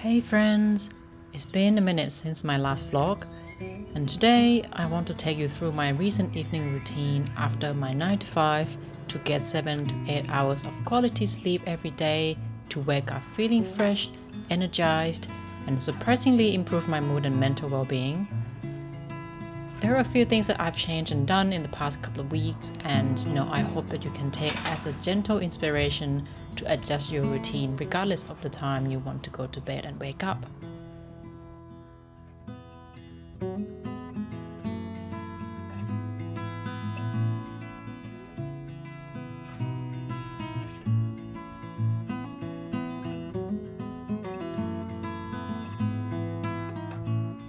Hey friends, it's been a minute since my last vlog, and today I want to take you through my recent evening routine after my 9 to 5 to get 7 to 8 hours of quality sleep every day to wake up feeling fresh, energized, and surprisingly improve my mood and mental well-being. There are a few things that I've changed and done in the past couple of weeks, and I hope that you can take as a gentle inspiration to adjust your routine regardless of the time you want to go to bed and wake up.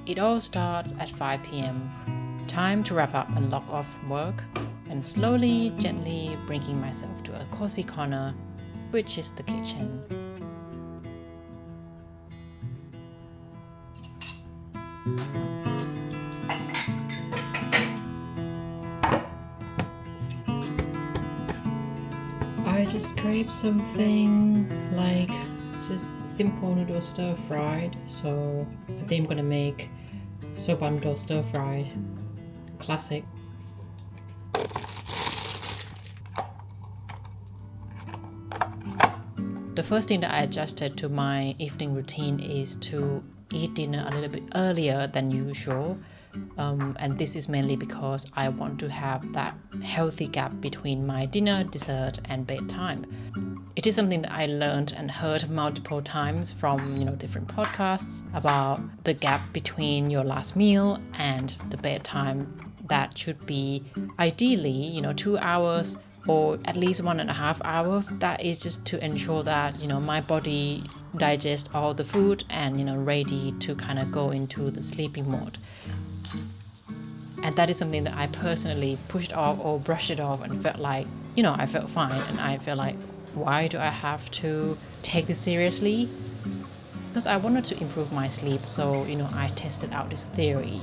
It all starts at 5 p.m. Time to wrap up and log off from work, and slowly, gently bringing myself to a cozy corner, which is the kitchen. I just scraped something like just simple noodle stir fried, so I think I'm gonna make soba noodle stir fried, classic. The first thing that I adjusted to my evening routine is to eat dinner a little bit earlier than usual, and this is mainly because I want to have that healthy gap between my dinner, dessert, and bedtime. It is something that I learned and heard multiple times from different podcasts about the gap between your last meal and the bedtime. That should be ideally 2 hours or at least 1.5 hours. That is just to ensure that my body digests all the food and ready to kind of go into the sleeping mode. And that is something that I personally pushed off or brushed it off and felt like I felt fine, and I felt like, why do I have to take this seriously? Because I wanted to improve my sleep, so I tested out this theory.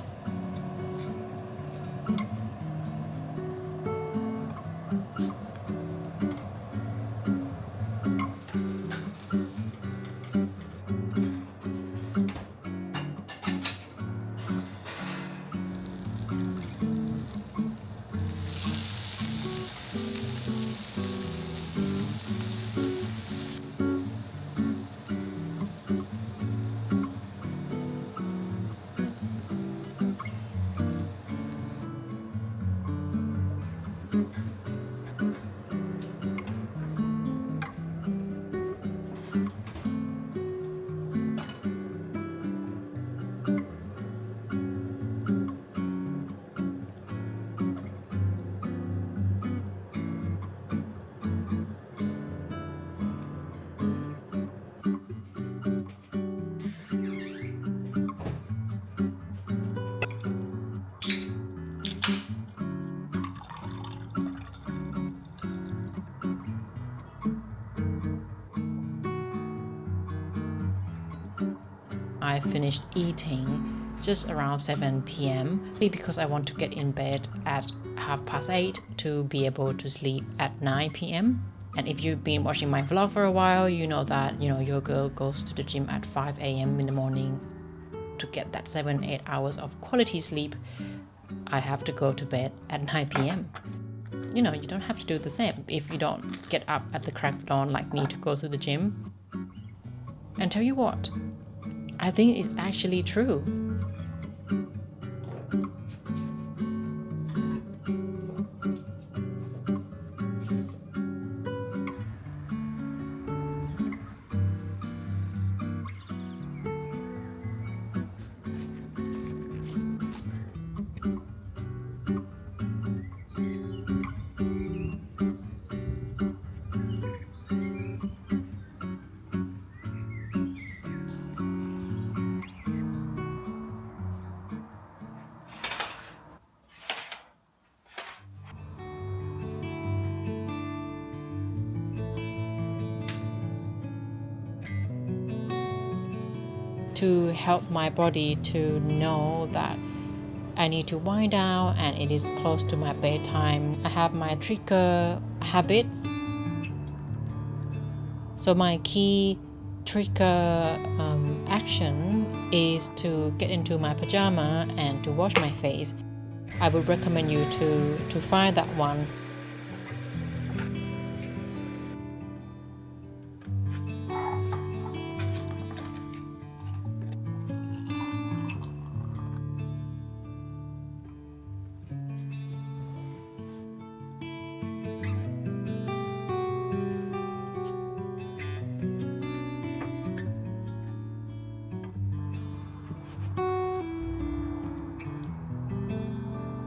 I finished eating just around 7 p.m. because I want to get in bed at 8:30 to be able to sleep at 9 p.m. And if you've been watching my vlog for a while, you know that your girl goes to the gym at 5 a.m. in the morning. To get that 7-8 hours of quality sleep, I have to go to bed at 9 p.m. You don't have to do the same if you don't get up at the crack of dawn like me to go to the gym. And tell you what, I think it's actually true. To help my body to know that I need to wind down and it is close to my bedtime, I have my trigger habits. So my key trigger action is to get into my pajama and to wash my face. I would recommend you to find that one.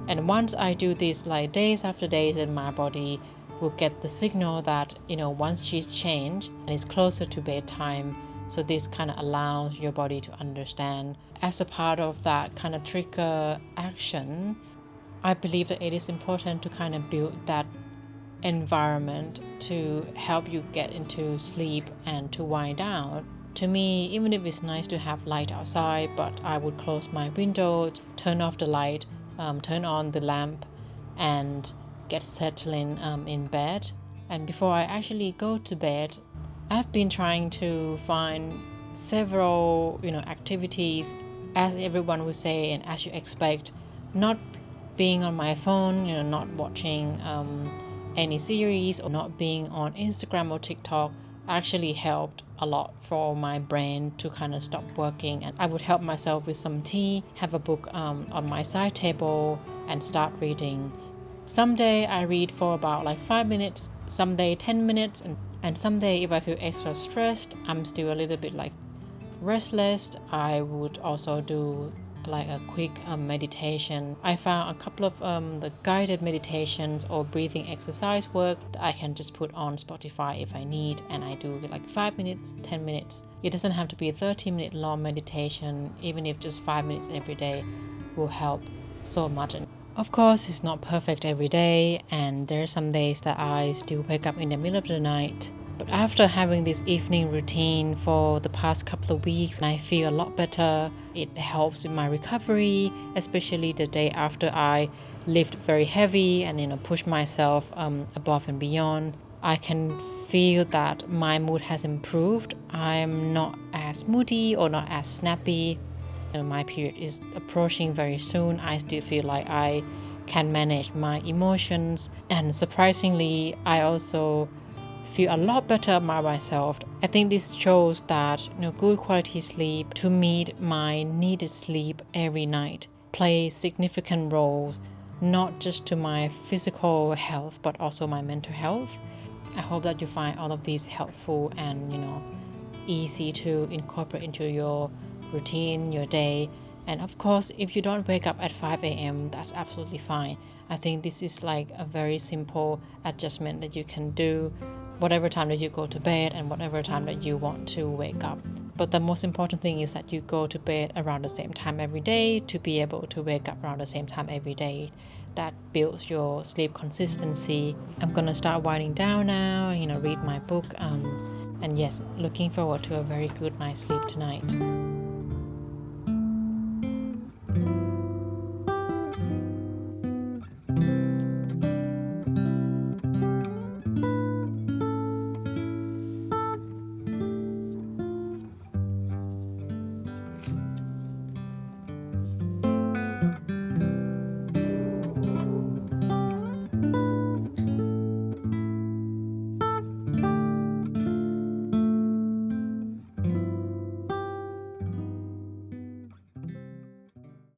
And once I do this like days after days, and my body will get the signal that, once she's changed and it's closer to bedtime. So this kind of allows your body to understand. As a part of that kind of trigger action, I believe that it is important to kind of build that environment to help you get into sleep and to wind down. To me, even if it's nice to have light outside, but I would close my window, turn off the light, turn on the lamp, and get settling in bed. And before I actually go to bed, I've been trying to find several activities, as everyone would say and as you expect, not being on my phone, not watching any series or not being on Instagram or TikTok actually helped a lot for my brain to kind of stop working. And I would help myself with some tea, have a book on my side table, and start reading. Someday I read for about like 5 minutes, someday 10 minutes, and someday if I feel extra stressed, I'm still a little bit like restless, I would also do like a quick meditation. I found a couple of the guided meditations or breathing exercise work that I can just put on Spotify if I need, and I do like 5 minutes, 10 minutes. It doesn't have to be a 30-minute long meditation, even if just 5 minutes every day will help so much. And of course, it's not perfect every day, and there are some days that I still wake up in the middle of the night. But after having this evening routine for the past couple of weeks, I feel a lot better. It helps with my recovery, especially the day after I lift very heavy and push myself above and beyond. I can feel that my mood has improved. I'm not as moody or not as snappy. My period is approaching very soon. I still feel like I can manage my emotions, and surprisingly, I also feel a lot better about myself. I think this shows that good quality sleep, to meet my needed sleep every night, plays significant roles, not just to my physical health but also my mental health. I hope that you find all of these helpful and easy to incorporate into your routine, your day. And of course, if you don't wake up at 5 a.m., that's absolutely fine. I think this is like a very simple adjustment that you can do whatever time that you go to bed and whatever time that you want to wake up. But the most important thing is that you go to bed around the same time every day to be able to wake up around the same time every day. That builds your sleep consistency. I'm gonna start winding down now, read my book, and yes, looking forward to a very good night's sleep tonight.